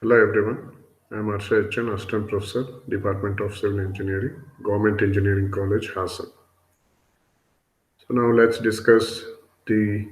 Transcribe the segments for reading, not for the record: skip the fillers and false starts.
Hello everyone, I am Harsha H. N, Assistant Professor, Department of Civil Engineering, Government Engineering College, Hassan. So now let's discuss the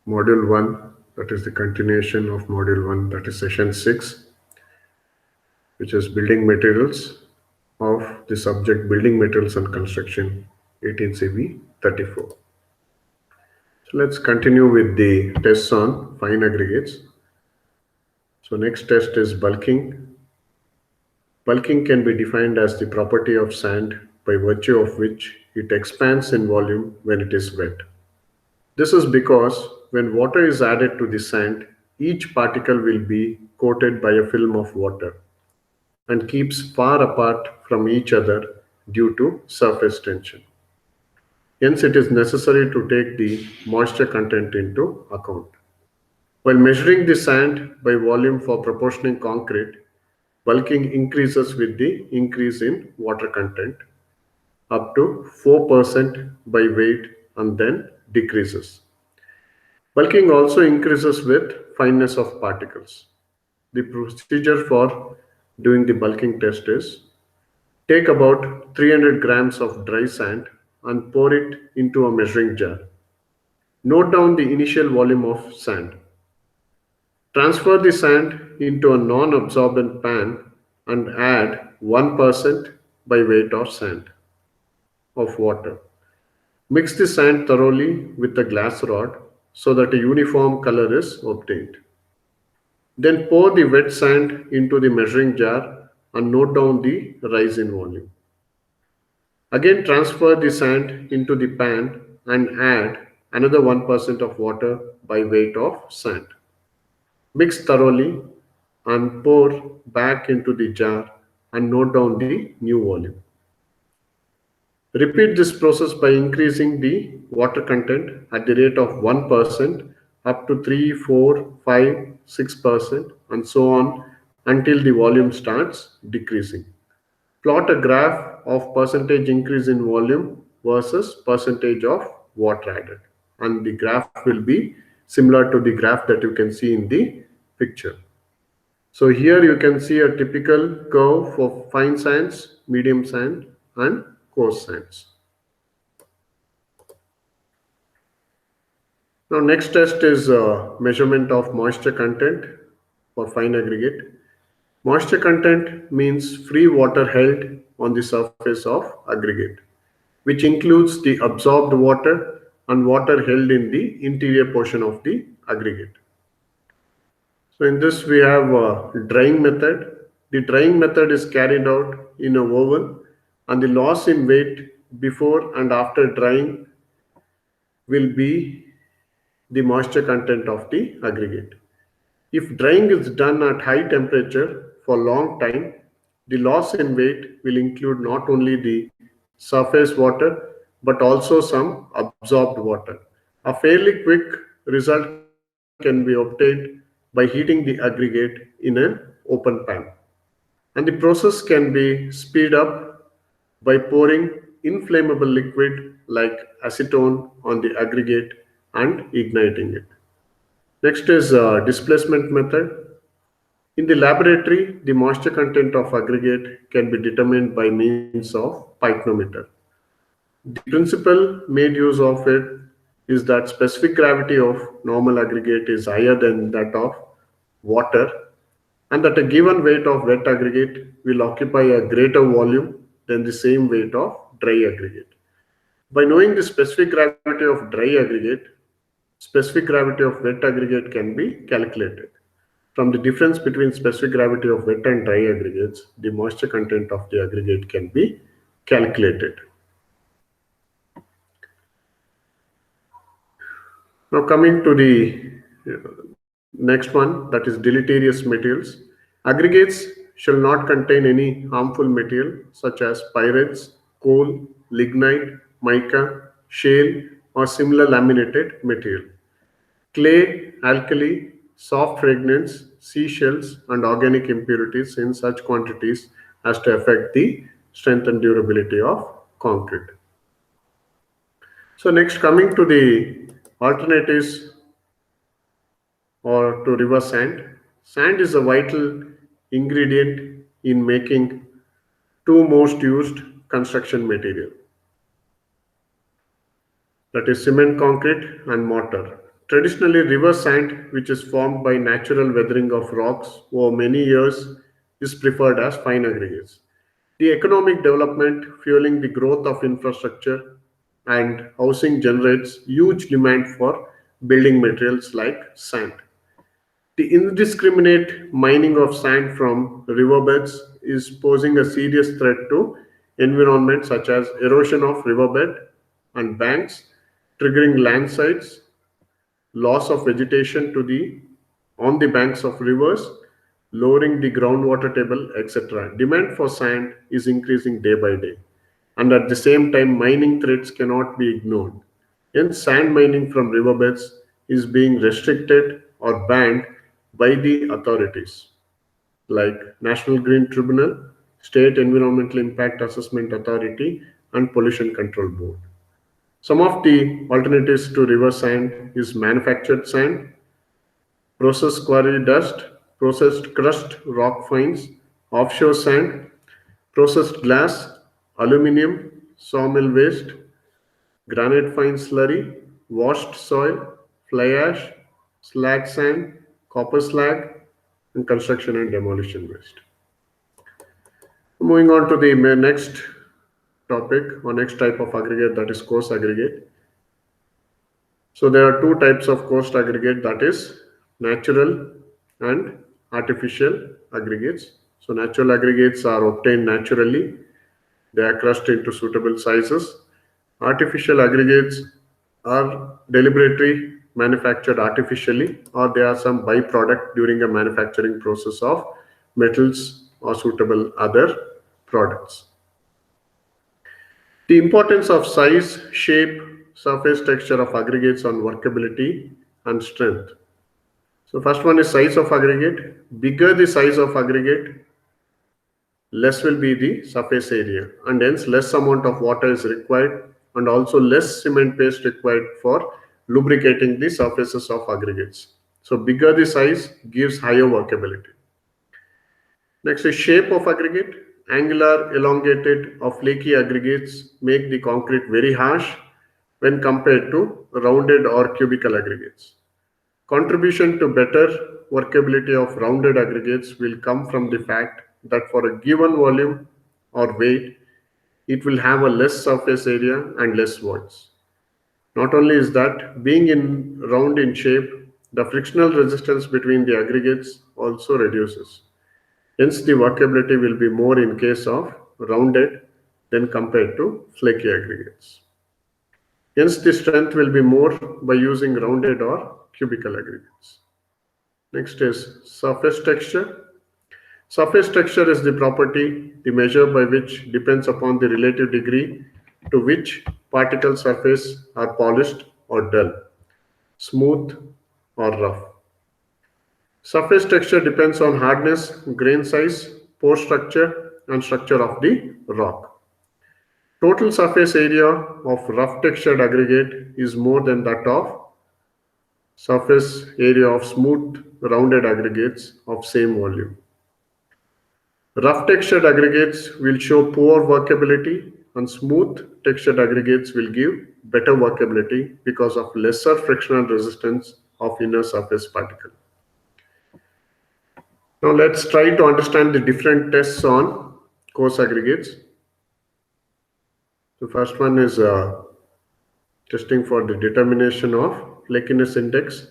Module 1, that is the continuation of Module 1, that is Session 6, which is Building Materials of the subject Building Materials and Construction, 18 CB 34. So let's continue with the tests on fine aggregates. So next test is bulking. Bulking can be defined as the property of sand by virtue of which it expands in volume when it is wet. This is because when water is added to the sand, each particle will be coated by a film of water and keeps far apart from each other due to surface tension. Hence, it is necessary to take the moisture content into account. While measuring the sand by volume for proportioning concrete, bulking increases with the increase in water content up to 4% by weight and then decreases. Bulking also increases with fineness of particles. The procedure for doing the bulking test is take about 300 grams of dry sand and pour it into a measuring jar. Note down the initial volume of sand. Transfer the sand into a non-absorbent pan and add 1% by weight of sand of water. Mix the sand thoroughly with a glass rod so that a uniform color is obtained. Then pour the wet sand into the measuring jar and note down the rise in volume. Again, transfer the sand into the pan and add another 1% of water by weight of sand. Mix thoroughly and pour back into the jar and note down the new volume. Repeat this process by increasing the water content at the rate of 1% up to 3, 4, 5, 6% and so on until the volume starts decreasing. Plot a graph of percentage increase in volume versus percentage of water added, and the graph will be similar to the graph that you can see in the picture. So here you can see a typical curve for fine sands, medium sand and coarse sands. Now next test is measurement of moisture content for fine aggregate. Moisture content means free water held on the surface of aggregate, which includes the absorbed water and water held in the interior portion of the aggregate. So in this we have a drying method. The drying method is carried out in a oven and the loss in weight before and after drying will be the moisture content of the aggregate. If drying is done at high temperature for long time, the loss in weight will include not only the surface water but also some absorbed water. A fairly quick result can be obtained by heating the aggregate in an open pan. And the process can be speed up by pouring inflammable liquid like acetone on the aggregate and igniting it. Next is displacement method. In the laboratory, the moisture content of aggregate can be determined by means of pycnometer. The principle made use of it is that specific gravity of normal aggregate is higher than that of water and that a given weight of wet aggregate will occupy a greater volume than the same weight of dry aggregate. By knowing the specific gravity of dry aggregate, specific gravity of wet aggregate can be calculated. From the difference between specific gravity of wet and dry aggregates, the moisture content of the aggregate can be calculated. Now coming to the next one, that is deleterious materials. Aggregates shall not contain any harmful material such as pyrites, coal, lignite, mica, shale or similar laminated material. Clay, alkali, soft fragments, seashells, and organic impurities in such quantities as to affect the strength and durability of concrete. So next, coming to the alternatives or to river sand. Sand is a vital ingredient in making two most used construction material, that is cement, concrete and mortar. Traditionally, river sand, which is formed by natural weathering of rocks over many years, is preferred as fine aggregates. The economic development fueling the growth of infrastructure and housing generates huge demand for building materials like sand. The indiscriminate mining of sand from riverbeds is posing a serious threat to environment such as erosion of riverbed and banks, triggering landslides, loss of vegetation to the on the banks of rivers, lowering the groundwater table, etc. Demand for sand is increasing day by day, and at the same time, mining threats cannot be ignored. Hence, sand mining from riverbeds is being restricted or banned by the authorities like National Green Tribunal, State Environmental Impact Assessment Authority, and Pollution Control Board. Some of the alternatives to river sand is manufactured sand, processed quarry dust, processed crushed rock fines, offshore sand, processed glass, aluminum, sawmill waste, granite fine slurry, washed soil, fly ash, slag sand, copper slag, and construction and demolition waste. Moving on to the next topic or next type of aggregate, that is coarse aggregate. So there are two types of coarse aggregate, that is natural and artificial aggregates. So natural aggregates are obtained naturally. They are crushed into suitable sizes. Artificial aggregates are deliberately manufactured artificially, or they are some byproduct during a manufacturing process of metals or suitable other products. The importance of size, shape, surface texture of aggregates on workability and strength. So first one is size of aggregate. Bigger the size of aggregate, less will be the surface area, and hence less amount of water is required, and also less cement paste required for lubricating the surfaces of aggregates. So bigger the size gives higher workability. Next is shape of aggregate. Angular, elongated or flaky aggregates make the concrete very harsh when compared to rounded or cubical aggregates. Contribution to better workability of rounded aggregates will come from the fact that for a given volume or weight, it will have a less surface area and less voids. Not only is that, being in round in shape, the frictional resistance between the aggregates also reduces. Hence, the workability will be more in case of rounded than compared to flaky aggregates. Hence, the strength will be more by using rounded or cubical aggregates. Next is surface texture. Surface texture is the property, the measure by which depends upon the relative degree to which particle surface are polished or dull, smooth or rough. Surface texture depends on hardness, grain size, pore structure, and structure of the rock. Total surface area of rough textured aggregate is more than that of surface area of smooth rounded aggregates of same volume. Rough textured aggregates will show poor workability, and smooth textured aggregates will give better workability because of lesser frictional resistance of inner surface particle. Now let's try to understand the different tests on coarse aggregates. The first one is testing for the determination of flakiness index.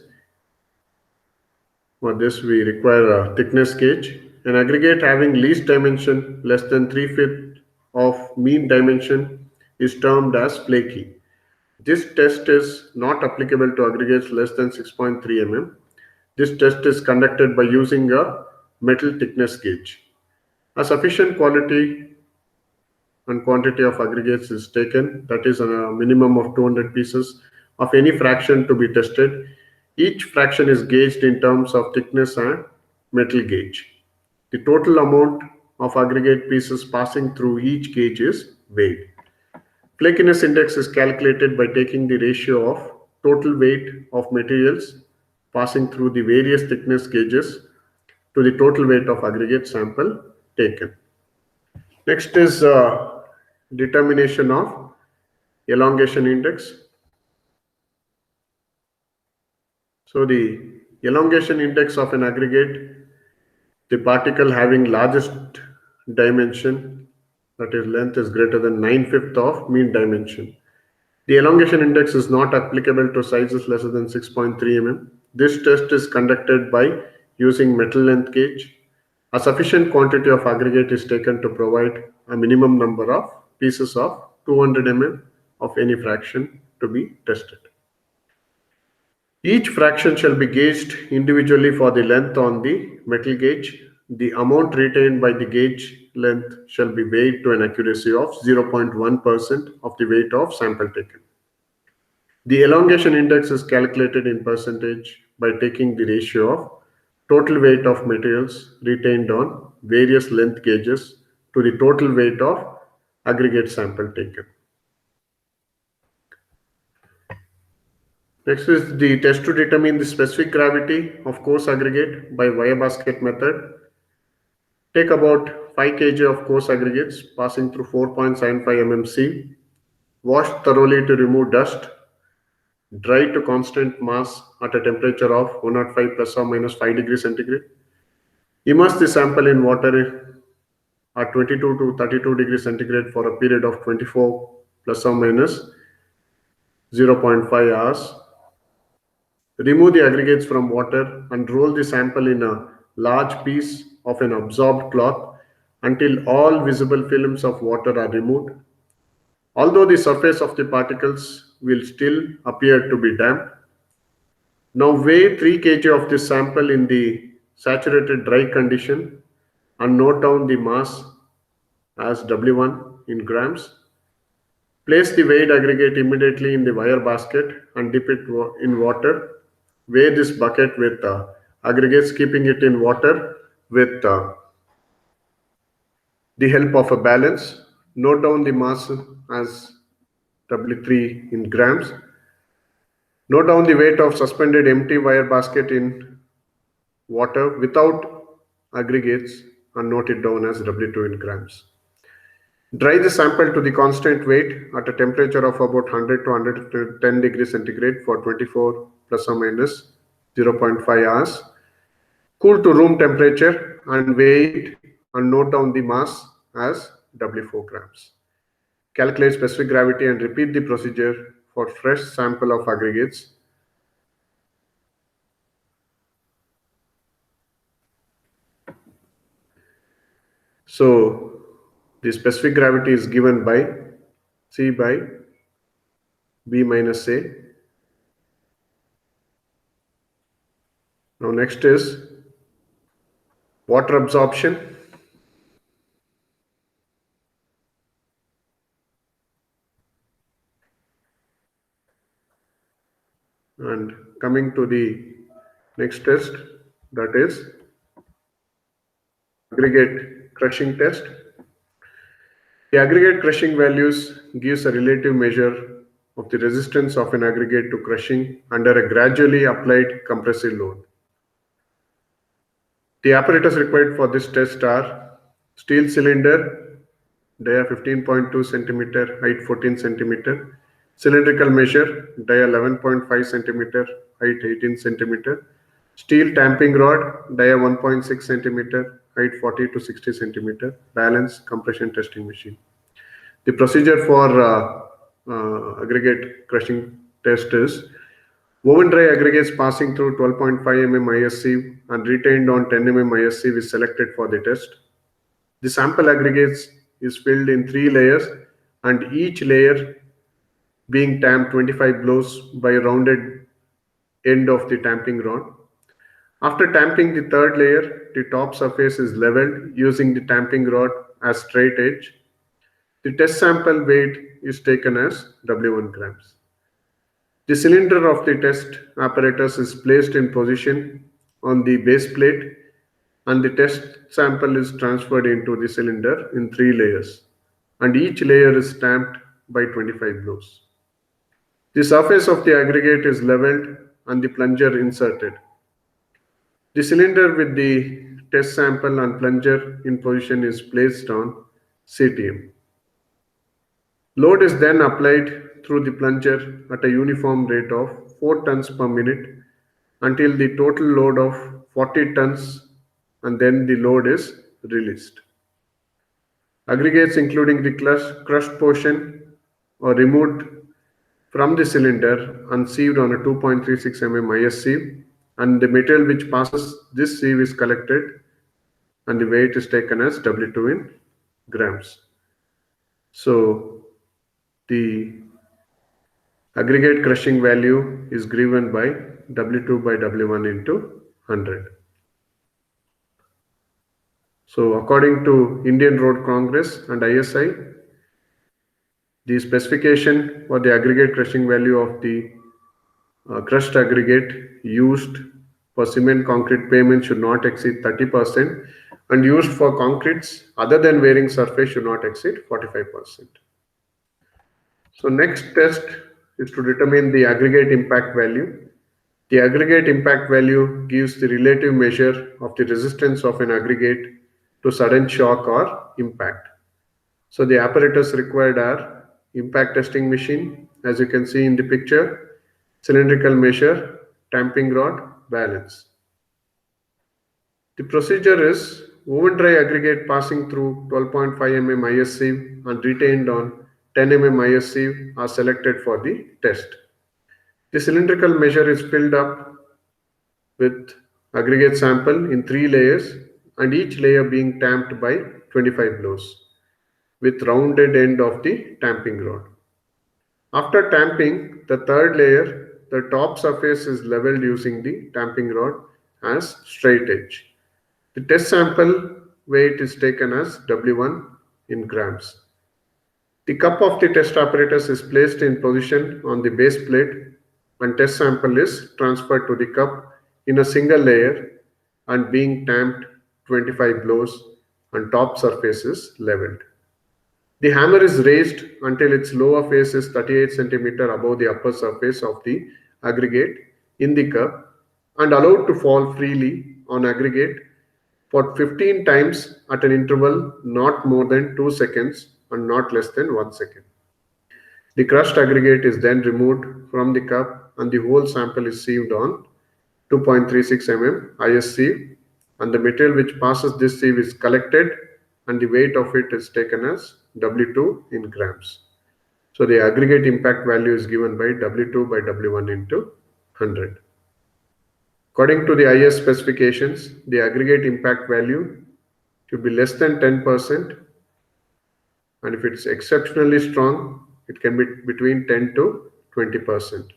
For this we require a thickness gauge. An aggregate having least dimension less than 3/5 of mean dimension is termed as flaky. This test is not applicable to aggregates less than 6.3 mm. This test is conducted by using a metal thickness gauge. A sufficient quality and quantity of aggregates is taken, that is a minimum of 200 pieces of any fraction to be tested. Each fraction is gauged in terms of thickness and metal gauge. The total amount of aggregate pieces passing through each gauge is weighed. Flakiness index is calculated by taking the ratio of total weight of materials passing through the various thickness gauges to the total weight of aggregate sample taken. Next is determination of elongation index. So the elongation index of an aggregate, the particle having largest dimension, that is length, is greater than 9/5 of mean dimension. The elongation index is not applicable to sizes lesser than 6.3 mm. This test is conducted by using metal length gauge. A sufficient quantity of aggregate is taken to provide a minimum number of pieces of 200 mm of any fraction to be tested. Each fraction shall be gauged individually for the length on the metal gauge. The amount retained by the gauge length shall be weighed to an accuracy of 0.1% of the weight of sample taken. The elongation index is calculated in percentage by taking the ratio of total weight of materials retained on various length gauges to the total weight of aggregate sample taken. Next is the test to determine the specific gravity of coarse aggregate by wire basket method. Take about 5 kg of coarse aggregates passing through 4.75 mm sieve. Wash thoroughly to remove dust. Dry to constant mass at a temperature of 105 plus or minus 5 degrees centigrade. Immerse the sample in water at 22 to 32 degrees centigrade for a period of 24 plus or minus 0.5 hours. Remove the aggregates from water and roll the sample in a large piece of an absorbed cloth until all visible films of water are removed. Although the surface of the particles will still appear to be damp. Now weigh 3 kg of this sample in the saturated dry condition and note down the mass as W1 in grams. Place the weighed aggregate immediately in the wire basket and dip it in water. Weigh this bucket with aggregates, keeping it in water with the help of a balance. Note down the mass as W3 in grams. Note down the weight of suspended empty wire basket in water without aggregates and note it down as W2 in grams. Dry the sample to the constant weight at a temperature of about 100 to 110 degrees centigrade for 24 plus or minus 0.5 hours. Cool to room temperature and weigh it and note down the mass as W4 grams. Calculate specific gravity and repeat the procedure for fresh sample of aggregates. So the specific gravity is given by C by B minus A. Now next is water absorption. And coming to the next test, that is aggregate crushing test. The aggregate crushing values gives a relative measure of the resistance of an aggregate to crushing under a gradually applied compressive load. The apparatus required for this test are steel cylinder, dia 15.2 centimeter, height 14 centimeter, cylindrical measure, dia 11.5 centimeter, height 18 centimeter, steel tamping rod, dia 1.6 centimeter, height 40 to 60 centimeter, balance compression testing machine. The procedure for aggregate crushing test is woven dry aggregates passing through 12.5 mm IS sieve and retained on 10 mm IS sieve is selected for the test. The sample aggregates is filled in 3 layers and each layer being tamped 25 blows by rounded end of the tamping rod. After tamping the third layer, the top surface is leveled using the tamping rod as straight edge. The test sample weight is taken as W1 grams. The cylinder of the test apparatus is placed in position on the base plate and the test sample is transferred into the cylinder in 3 layers and each layer is tamped by 25 blows. The surface of the aggregate is leveled and the plunger inserted. The cylinder with the test sample and plunger in position is placed on CTM. Load is then applied through the plunger at a uniform rate of 4 tons per minute until the total load of 40 tons, and then the load is released. Aggregates including the crushed portion are removed from the cylinder and sieved on a 2.36 mm IS sieve, and the material which passes this sieve is collected and the weight is taken as W2 in grams. So the aggregate crushing value is given by W2 by W1 into 100. So according to Indian Road Congress and ISI, the specification for the aggregate crushing value of the crushed aggregate used for cement concrete pavement should not exceed 30%, and used for concretes other than wearing surface should not exceed 45%. So next test is to determine the aggregate impact value. The aggregate impact value gives the relative measure of the resistance of an aggregate to sudden shock or impact. So the apparatus required are impact testing machine, as you can see in the picture, cylindrical measure, tamping rod, balance. The procedure is woven dry aggregate passing through 12.5 mm IS sieve and retained on 10 mm IS sieve are selected for the test. The cylindrical measure is filled up with aggregate sample in 3 layers, and each layer being tamped by 25 blows with rounded end of the tamping rod. After tamping the third layer, the top surface is leveled using the tamping rod as straight edge. The test sample weight is taken as W1 in grams. The cup of the test apparatus is placed in position on the base plate, and test sample is transferred to the cup in a single layer and being tamped 25 blows, and top surface is leveled. The hammer is raised until its lower face is 38 cm above the upper surface of the aggregate in the cup and allowed to fall freely on aggregate for 15 times at an interval not more than 2 seconds and not less than 1 second. The crushed aggregate is then removed from the cup and the whole sample is sieved on 2.36 mm IS sieve, and the material which passes this sieve is collected and the weight of it is taken as W2 in grams. So the aggregate impact value is given by W2 by W1 into 100. According to the IS specifications, the aggregate impact value should be less than 10%, and if it's exceptionally strong, it can be between 10 to 20%.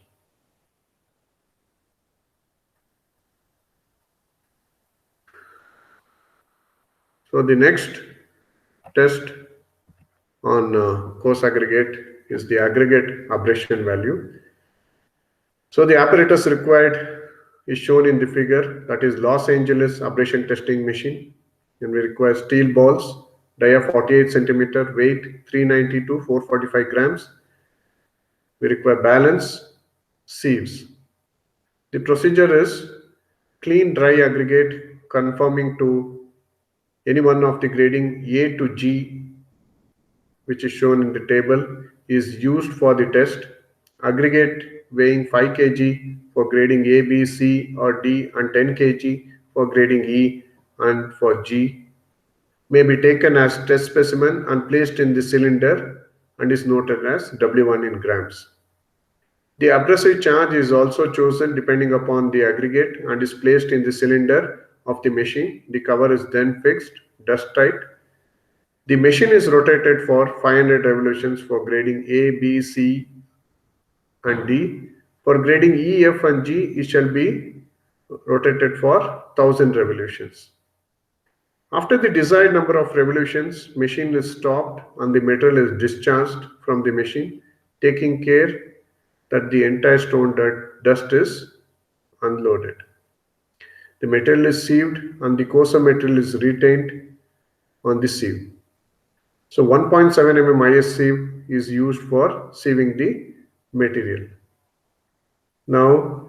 So the next test on coarse aggregate is the aggregate abrasion value. So the apparatus required is shown in the figure, that is Los Angeles abrasion testing machine, and we require steel balls, dia 48 centimeter, weight 390 to 445 grams. We require balance, sieves. The procedure is clean dry aggregate conforming to any one of the grading A to G, which is shown in the table, is used for the test. Aggregate weighing 5 kg for grading A, B, C or D and 10 kg for grading E and for G may be taken as test specimen and placed in the cylinder and is noted as W1 in grams. The abrasive charge is also chosen depending upon the aggregate and is placed in the cylinder of the machine. The cover is then fixed, dust tight. The machine is rotated for 500 revolutions for grading A, B, C and D. For grading E, F and G, it shall be rotated for 1000 revolutions. After the desired number of revolutions, machine is stopped and the material is discharged from the machine, taking care that the entire stone dust is unloaded. The material is sieved and the coarser material is retained on the sieve. So 1.7 mm IS sieve is used for sieving the material. Now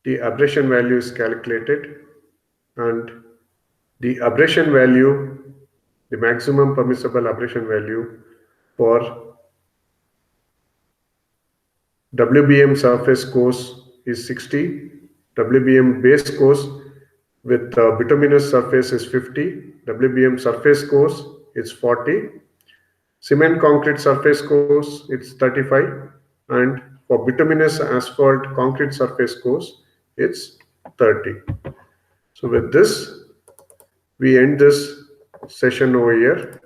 the abrasion value is calculated. and the abrasion value, the maximum permissible abrasion value for WBM surface course is 60, WBM base course with bituminous surface is 50, WBM surface course is 40, cement concrete surface course it's 35, and for bituminous asphalt concrete surface course it's 30. So with this, we end this session over here.